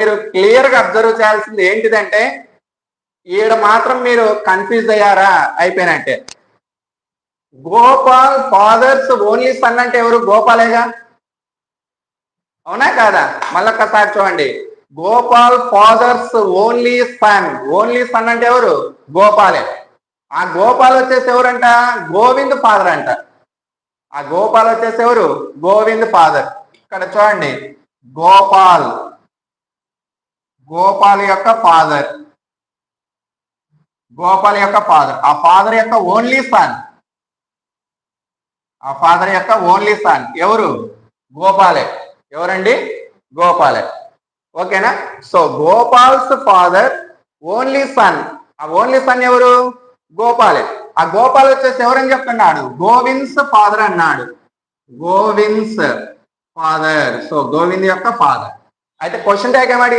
మీరు క్లియర్ గా అబ్జర్వ్ చేయాల్సింది ఏంటిదంటే ఈడ మాత్రం మీరు కన్ఫ్యూజ్ అయ్యారా అయిపోయినట్టే. గోపాల్ ఫాదర్స్ ఓన్లీ సన్ అంటే ఎవరు? గోపాలేగా, అవునా కాదా? మళ్ళొక్కసారి చూడండి, Gopal father's only son, only son అంటే ఎవరు? గోపాలే. ఆ గోపాల్ వచ్చేసి ఎవరంట? గోవింద్ ఫాదర్ అంట. ఆ గోపాల్ వచ్చేసి ఎవరు? గోవింద్ ఫాదర్. ఇక్కడ చూడండి, గోపాల్, గోపాల్ యొక్క ఫాదర్, గోపాల్ యొక్క ఫాదర్, ఆ ఫాదర్ యొక్క ఓన్లీ సన్, ఆ ఫాదర్ యొక్క ఓన్లీ సన్ ఎవరు? గోపాలే. ఎవరండి? గోపాలే. ఓకేనా? So Gopal's father only sun, ఆ ఓన్లీ సన్ ఎవరు? గోపాలే. ఆ గోపాల్ వచ్చేసి ఎవరని చెప్తున్నాడు? గోవింద్స్ ఫాదర్ అన్నాడు. గోవింద్స్ ఫాదర్. సో గోవింద్ యొక్క ఫాదర్. అయితే క్వశ్చన్ ట్యాగ్ ఏమడిగాడు?